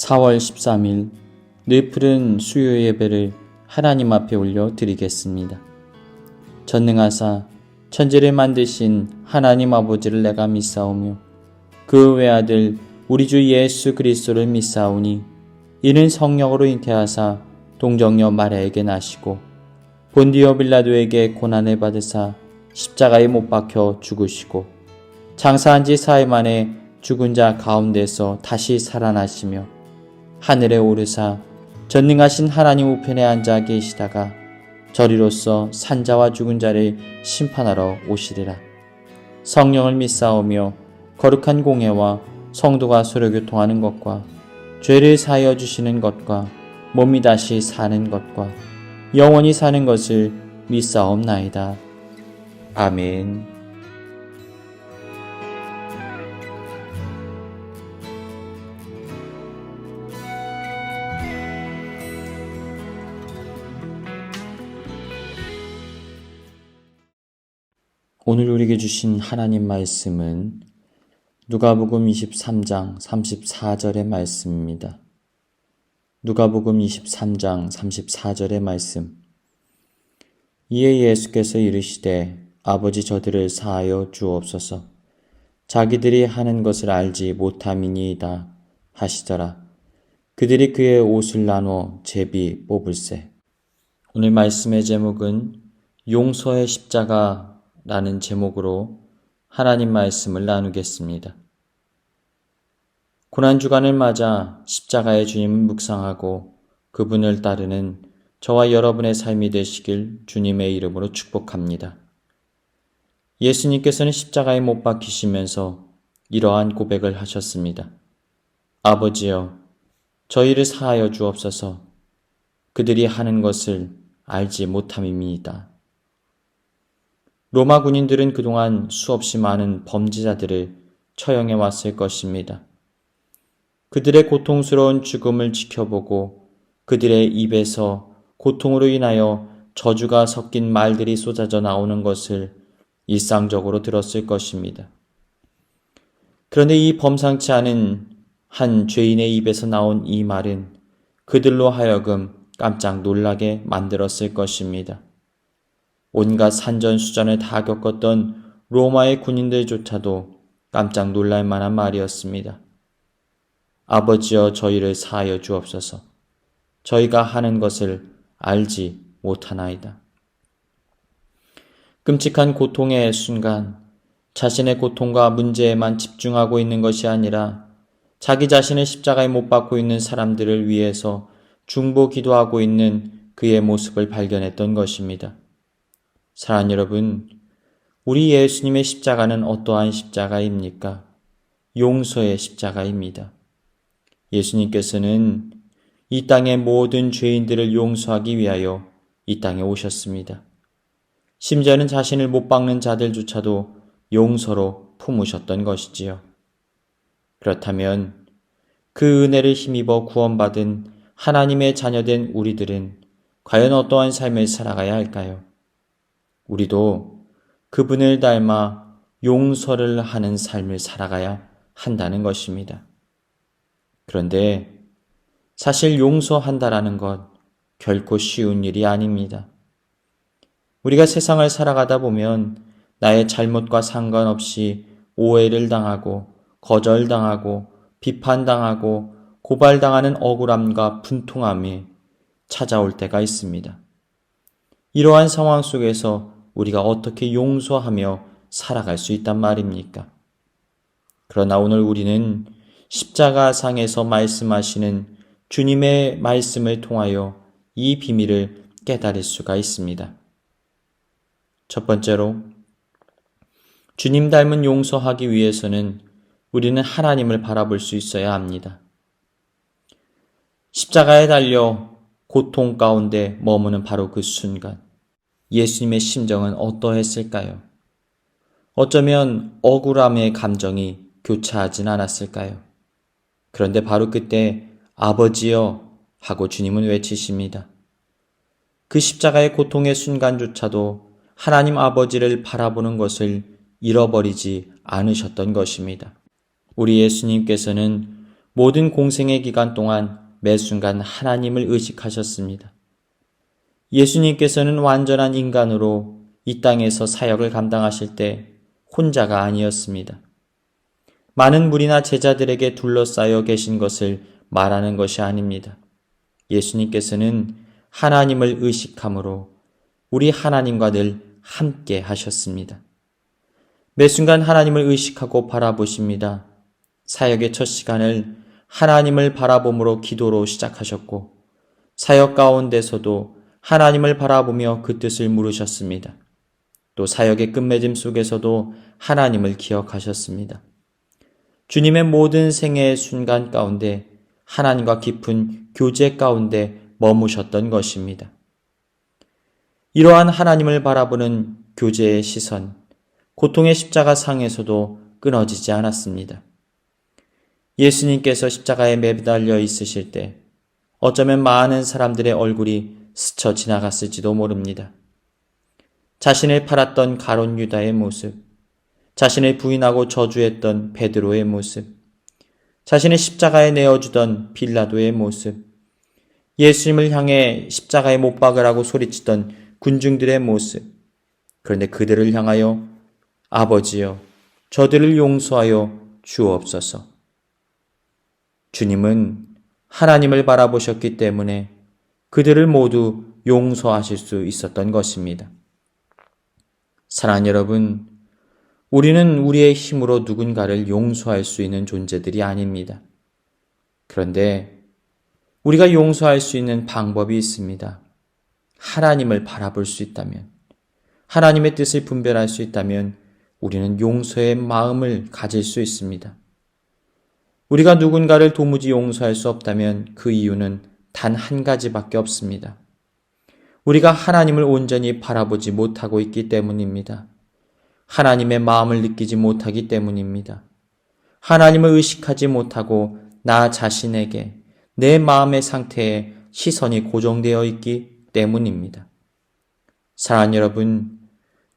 4월 13일 늘 푸른 수요 예배를 하나님 앞에 올려 드리겠습니다. 전능하사 천지를 만드신 하나님 아버지를 내가 믿사오며 그 외아들 우리 주 예수 그리스도를 믿사오니 이는 성령으로 잉태하사 동정녀 마리아에게 나시고 본디오 빌라도에게 고난을 받으사 십자가에 못 박혀 죽으시고 장사한 지 사흘 만에 죽은 자 가운데서 다시 살아나시며 하늘에 오르사 전능하신 하나님 우편에 앉아 계시다가 저리로서 산자와 죽은 자를 심판하러 오시리라. 성령을 믿사오며 거룩한 공예와 성도가 서로 교통하는 것과 죄를 사하여 주시는 것과 몸이 다시 사는 것과 영원히 사는 것을 믿사옵나이다. 아멘. 오늘 우리에게 주신 하나님 말씀은 누가복음 23장 34절의 말씀입니다. 누가복음 23장 34절의 말씀. 이에 예수께서 이르시되 아버지 저들을 사하여 주옵소서. 자기들이 하는 것을 알지 못함이니이다 하시더라. 그들이 그의 옷을 나눠 제비 뽑을세. 오늘 말씀의 제목은 용서의 십자가 라는 제목으로 하나님 말씀을 나누겠습니다. 고난주간을 맞아 십자가의 주님을 묵상하고 그분을 따르는 저와 여러분의 삶이 되시길 주님의 이름으로 축복합니다. 예수님께서는 십자가에 못 박히시면서 이러한 고백을 하셨습니다. 아버지여, 저희를 사하여 주옵소서. 그들이 하는 것을 알지 못함입니다. 로마 군인들은 그동안 수없이 많은 범죄자들을 처형해 왔을 것입니다. 그들의 고통스러운 죽음을 지켜보고 그들의 입에서 고통으로 인하여 저주가 섞인 말들이 쏟아져 나오는 것을 일상적으로 들었을 것입니다. 그런데 이 범상치 않은 한 죄인의 입에서 나온 이 말은 그들로 하여금 깜짝 놀라게 만들었을 것입니다. 온갖 산전수전을 다 겪었던 로마의 군인들조차도 깜짝 놀랄 만한 말이었습니다. 아버지여 저희를 사하여 주옵소서. 저희가 하는 것을 알지 못하나이다. 끔찍한 고통의 순간 자신의 고통과 문제에만 집중하고 있는 것이 아니라 자기 자신을 십자가에 못 박고 있는 사람들을 위해서 중보 기도하고 있는 그의 모습을 발견했던 것입니다. 사랑하는 여러분, 우리 예수님의 십자가는 어떠한 십자가입니까? 용서의 십자가입니다. 예수님께서는 이 땅의 모든 죄인들을 용서하기 위하여 이 땅에 오셨습니다. 심지어는 자신을 못 박는 자들조차도 용서로 품으셨던 것이지요. 그렇다면 그 은혜를 힘입어 구원받은 하나님의 자녀된 우리들은 과연 어떠한 삶을 살아가야 할까요? 우리도 그분을 닮아 용서를 하는 삶을 살아가야 한다는 것입니다. 그런데 사실 용서한다라는 것 결코 쉬운 일이 아닙니다. 우리가 세상을 살아가다 보면 나의 잘못과 상관없이 오해를 당하고 거절당하고 비판당하고 고발당하는 억울함과 분통함이 찾아올 때가 있습니다. 이러한 상황 속에서 우리가 어떻게 용서하며 살아갈 수 있단 말입니까? 그러나 오늘 우리는 십자가상에서 말씀하시는 주님의 말씀을 통하여 이 비밀을 깨달을 수가 있습니다. 첫 번째로, 주님 닮은 용서하기 위해서는 우리는 하나님을 바라볼 수 있어야 합니다. 십자가에 달려 고통 가운데 머무는 바로 그 순간, 예수님의 심정은 어떠했을까요? 어쩌면 억울함의 감정이 교차하진 않았을까요? 그런데 바로 그때 아버지여 하고 주님은 외치십니다. 그 십자가의 고통의 순간조차도 하나님 아버지를 바라보는 것을 잃어버리지 않으셨던 것입니다. 우리 예수님께서는 모든 공생의 기간 동안 매 순간 하나님을 의식하셨습니다. 예수님께서는 완전한 인간으로 이 땅에서 사역을 감당하실 때 혼자가 아니었습니다. 많은 무리나 제자들에게 둘러싸여 계신 것을 말하는 것이 아닙니다. 예수님께서는 하나님을 의식함으로 우리 하나님과 늘 함께 하셨습니다. 매 순간 하나님을 의식하고 바라보십니다. 사역의 첫 시간을 하나님을 바라봄으로 기도로 시작하셨고 사역 가운데서도 하나님을 바라보며 그 뜻을 물으셨습니다. 또 사역의 끝맺음 속에서도 하나님을 기억하셨습니다. 주님의 모든 생애의 순간 가운데 하나님과 깊은 교제 가운데 머무셨던 것입니다. 이러한 하나님을 바라보는 교제의 시선, 고통의 십자가 상에서도 끊어지지 않았습니다. 예수님께서 십자가에 매달려 있으실 때 어쩌면 많은 사람들의 얼굴이 스쳐 지나갔을지도 모릅니다. 자신을 팔았던 가룟 유다의 모습, 자신을 부인하고 저주했던 베드로의 모습, 자신의 십자가에 내어주던 빌라도의 모습, 예수님을 향해 십자가에 못 박으라고 소리치던 군중들의 모습. 그런데 그들을 향하여 아버지여, 저들을 용서하여 주옵소서. 주님은 하나님을 바라보셨기 때문에 그들을 모두 용서하실 수 있었던 것입니다. 사랑하는 여러분, 우리는 우리의 힘으로 누군가를 용서할 수 있는 존재들이 아닙니다. 그런데 우리가 용서할 수 있는 방법이 있습니다. 하나님을 바라볼 수 있다면, 하나님의 뜻을 분별할 수 있다면 우리는 용서의 마음을 가질 수 있습니다. 우리가 누군가를 도무지 용서할 수 없다면 그 이유는 단 한 가지밖에 없습니다. 우리가 하나님을 온전히 바라보지 못하고 있기 때문입니다. 하나님의 마음을 느끼지 못하기 때문입니다. 하나님을 의식하지 못하고 나 자신에게 내 마음의 상태에 시선이 고정되어 있기 때문입니다. 사랑하는 여러분,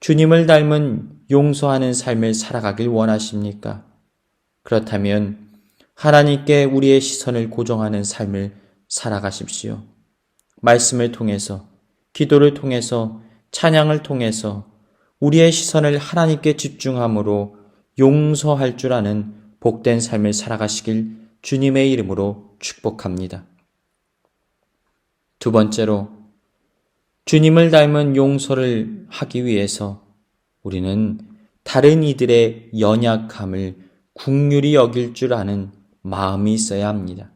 주님을 닮은 용서하는 삶을 살아가길 원하십니까? 그렇다면 하나님께 우리의 시선을 고정하는 삶을 살아가십시오. 말씀을 통해서, 기도를 통해서, 찬양을 통해서 우리의 시선을 하나님께 집중함으로 용서할 줄 아는 복된 삶을 살아가시길 주님의 이름으로 축복합니다. 두 번째로, 주님을 닮은 용서를 하기 위해서 우리는 다른 이들의 연약함을 긍휼히 여길 줄 아는 마음이 있어야 합니다.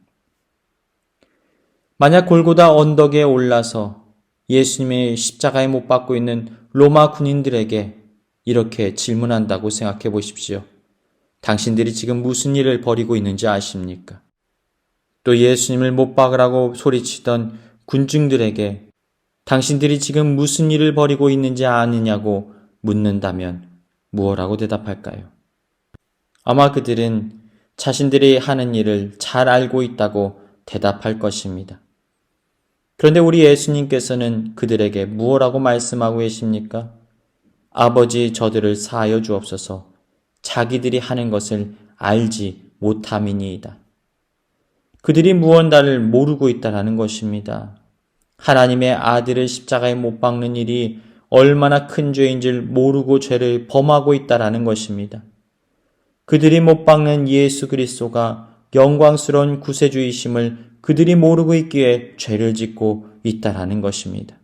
만약 골고다 언덕에 올라서 예수님의 십자가에 못 박고 있는 로마 군인들에게 이렇게 질문한다고 생각해 보십시오. 당신들이 지금 무슨 일을 벌이고 있는지 아십니까? 또 예수님을 못 박으라고 소리치던 군중들에게 당신들이 지금 무슨 일을 벌이고 있는지 아느냐고 묻는다면 무엇라고 대답할까요? 아마 그들은 자신들이 하는 일을 잘 알고 있다고 대답할 것입니다. 그런데 우리 예수님께서는 그들에게 무엇라고 말씀하고 계십니까? 아버지, 저들을 사하여 주옵소서. 자기들이 하는 것을 알지 못함이니이다. 그들이 무언가를 모르고 있다라는 것입니다. 하나님의 아들을 십자가에 못 박는 일이 얼마나 큰 죄인 줄 모르고 죄를 범하고 있다라는 것입니다. 그들이 못 박는 예수 그리스도가 영광스러운 구세주이심을 그들이 모르고 있기에 죄를 짓고 있다라는 것입니다.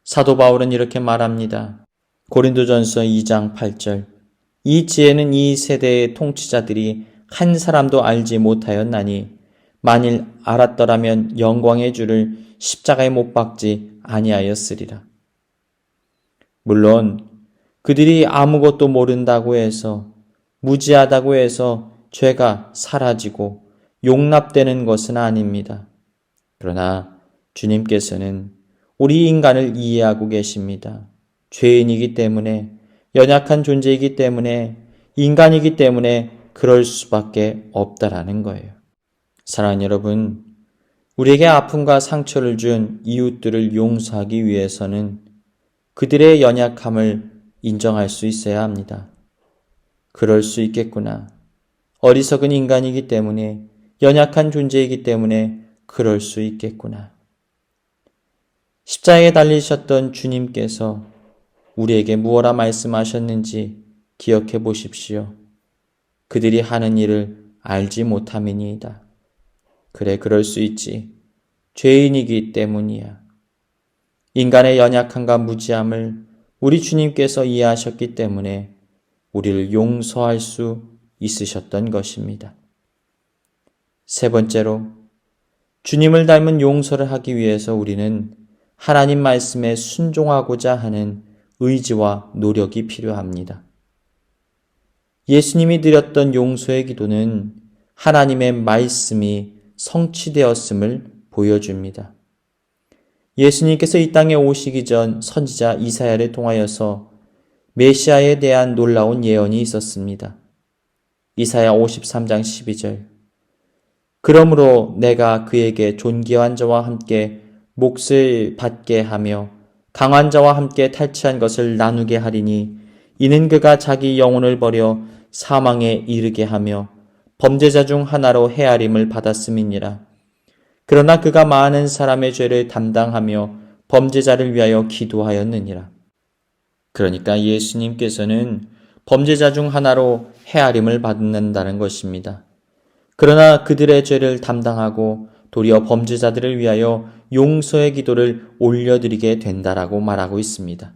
사도 바울은 이렇게 말합니다. 고린도전서 2장 8절. 이 지혜는 이 세대의 통치자들이 한 사람도 알지 못하였나니 만일 알았더라면 영광의 주를 십자가에 못 박지 아니하였으리라. 물론 그들이 아무것도 모른다고 해서, 무지하다고 해서 죄가 사라지고 용납되는 것은 아닙니다. 그러나 주님께서는 우리 인간을 이해하고 계십니다. 죄인이기 때문에, 연약한 존재이기 때문에, 인간이기 때문에 그럴 수밖에 없다라는 거예요. 사랑하는 여러분, 우리에게 아픔과 상처를 준 이웃들을 용서하기 위해서는 그들의 연약함을 인정할 수 있어야 합니다. 그럴 수 있겠구나. 어리석은 인간이기 때문에, 연약한 존재이기 때문에 그럴 수 있겠구나. 십자가에 달리셨던 주님께서 우리에게 무엇라 말씀하셨는지 기억해 보십시오. 그들이 하는 일을 알지 못함이니이다. 그래, 그럴 수 있지. 죄인이기 때문이야. 인간의 연약함과 무지함을 우리 주님께서 이해하셨기 때문에 우리를 용서할 수 있으셨던 것입니다. 세 번째로, 주님을 닮은 용서를 하기 위해서 우리는 하나님 말씀에 순종하고자 하는 의지와 노력이 필요합니다. 예수님이 드렸던 용서의 기도는 하나님의 말씀이 성취되었음을 보여줍니다. 예수님께서 이 땅에 오시기 전 선지자 이사야를 통하여서 메시아에 대한 놀라운 예언이 있었습니다. 이사야 53장 12절. 그러므로 내가 그에게 존귀한 자와 함께 몫을 받게 하며 강한 자와 함께 탈취한 것을 나누게 하리니 이는 그가 자기 영혼을 버려 사망에 이르게 하며 범죄자 중 하나로 헤아림을 받았음이니라. 그러나 그가 많은 사람의 죄를 담당하며 범죄자를 위하여 기도하였느니라. 그러니까 예수님께서는 범죄자 중 하나로 헤아림을 받는다는 것입니다. 그러나 그들의 죄를 담당하고 도리어 범죄자들을 위하여 용서의 기도를 올려드리게 된다라고 말하고 있습니다.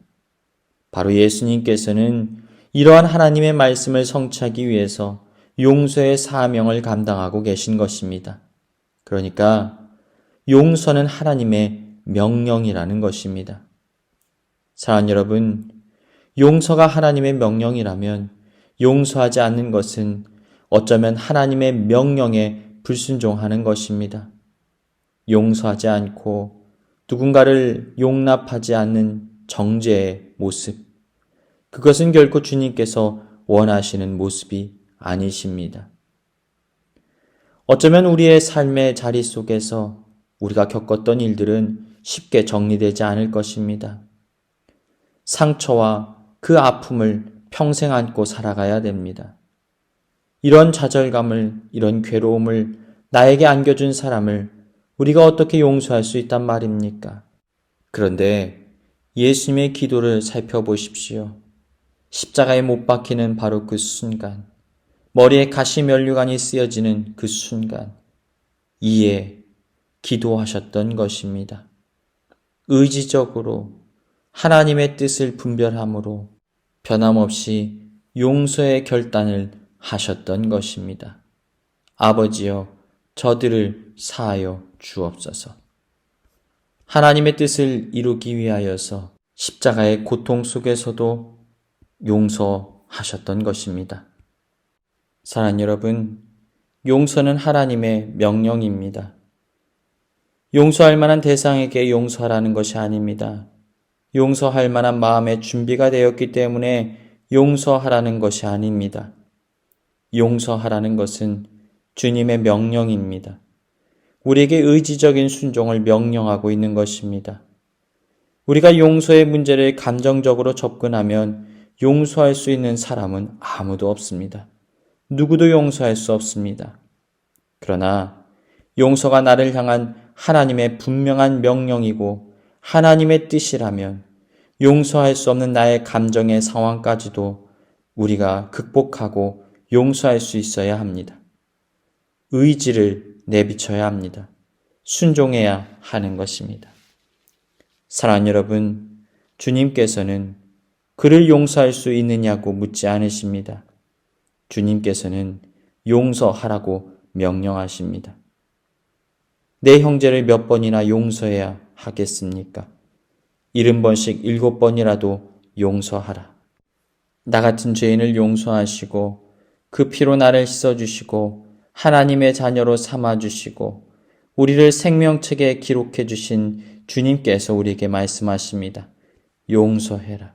바로 예수님께서는 이러한 하나님의 말씀을 성취하기 위해서 용서의 사명을 감당하고 계신 것입니다. 그러니까 용서는 하나님의 명령이라는 것입니다. 사랑하는 여러분, 용서가 하나님의 명령이라면 용서하지 않는 것은 어쩌면 하나님의 명령에 불순종하는 것입니다. 용서하지 않고 누군가를 용납하지 않는 정죄의 모습, 그것은 결코 주님께서 원하시는 모습이 아니십니다. 어쩌면 우리의 삶의 자리 속에서 우리가 겪었던 일들은 쉽게 정리되지 않을 것입니다. 상처와 그 아픔을 평생 안고 살아가야 됩니다. 이런 좌절감을, 이런 괴로움을 나에게 안겨준 사람을 우리가 어떻게 용서할 수 있단 말입니까? 그런데 예수님의 기도를 살펴보십시오. 십자가에 못 박히는 바로 그 순간, 머리에 가시면류관이 쓰여지는 그 순간, 이에 기도하셨던 것입니다. 의지적으로 하나님의 뜻을 분별함으로 변함없이 용서의 결단을 하셨던 것입니다. 아버지여, 저들을 사하여 주옵소서. 하나님의 뜻을 이루기 위하여서 십자가의 고통 속에서도 용서하셨던 것입니다. 사랑하는 여러분, 용서는 하나님의 명령입니다. 용서할 만한 대상에게 용서하라는 것이 아닙니다. 용서할 만한 마음의 준비가 되었기 때문에 용서하라는 것이 아닙니다. 용서하라는 것은 주님의 명령입니다. 우리에게 의지적인 순종을 명령하고 있는 것입니다. 우리가 용서의 문제를 감정적으로 접근하면 용서할 수 있는 사람은 아무도 없습니다. 누구도 용서할 수 없습니다. 그러나 용서가 나를 향한 하나님의 분명한 명령이고 하나님의 뜻이라면 용서할 수 없는 나의 감정의 상황까지도 우리가 극복하고 용서할 수 있어야 합니다. 의지를 내비쳐야 합니다. 순종해야 하는 것입니다. 사랑하는 여러분, 주님께서는 그를 용서할 수 있느냐고 묻지 않으십니다. 주님께서는 용서하라고 명령하십니다. 내 형제를 몇 번이나 용서해야 하겠습니까? 70번씩 7번이라도 용서하라. 나 같은 죄인을 용서하시고 그 피로 나를 씻어주시고 하나님의 자녀로 삼아주시고 우리를 생명책에 기록해 주신 주님께서 우리에게 말씀하십니다. 용서해라.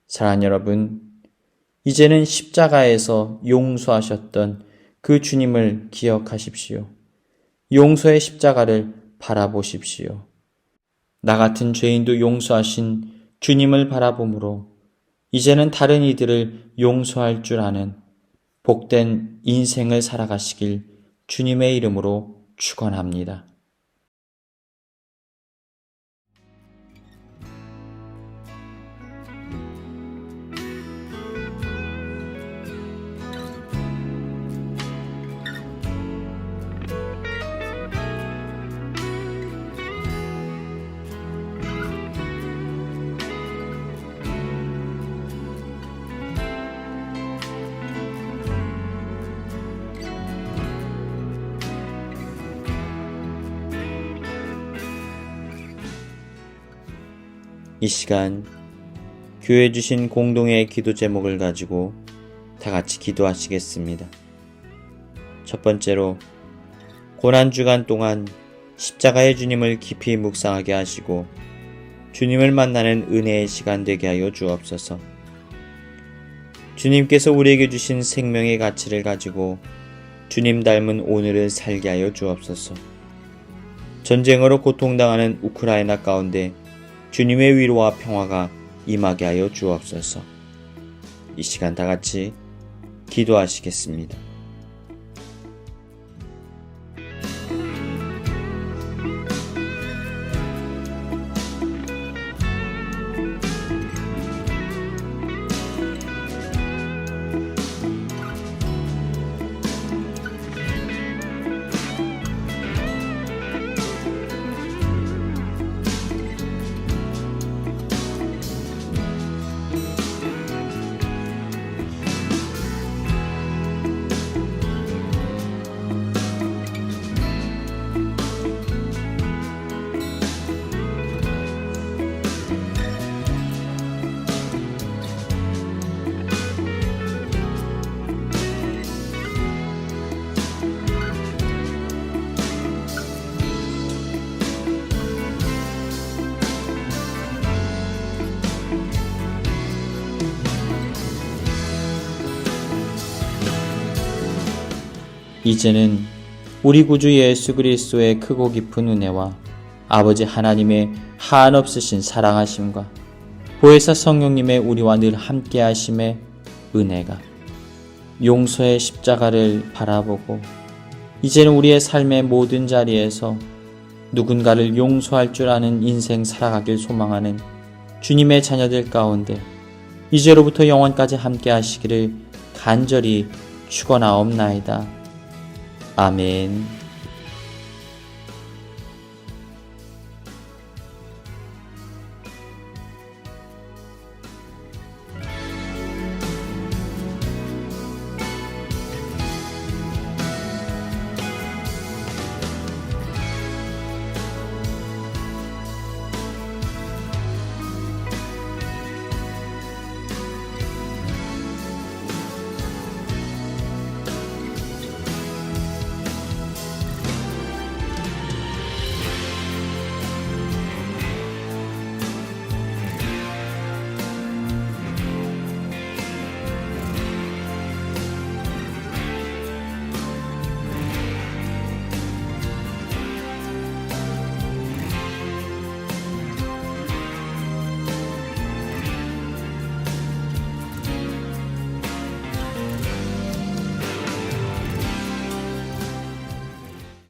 사랑하는 여러분, 이제는 십자가에서 용서하셨던 그 주님을 기억하십시오. 용서의 십자가를 바라보십시오. 나 같은 죄인도 용서하신 주님을 바라보므로 이제는 다른 이들을 용서할 줄 아는 복된 인생을 살아가시길 주님의 이름으로 축원합니다. 이 시간 교회 주신 공동의 기도 제목을 가지고 다 같이 기도하시겠습니다. 첫 번째로 고난주간 동안 십자가의 주님을 깊이 묵상하게 하시고 주님을 만나는 은혜의 시간 되게 하여 주옵소서. 주님께서 우리에게 주신 생명의 가치를 가지고 주님 닮은 오늘을 살게 하여 주옵소서. 전쟁으로 고통당하는 우크라이나 가운데 주님의 위로와 평화가 임하게 하여 주옵소서. 이 시간 다 같이 기도하시겠습니다. 이제는 우리 구주 예수 그리스도의 크고 깊은 은혜와 아버지 하나님의 한없으신 사랑하심과 보혜사 성령님의 우리와 늘 함께하심의 은혜가 용서의 십자가를 바라보고 이제는 우리의 삶의 모든 자리에서 누군가를 용서할 줄 아는 인생 살아가길 소망하는 주님의 자녀들 가운데 이제로부터 영원까지 함께하시기를 간절히 축원하옵나이다. 아멘.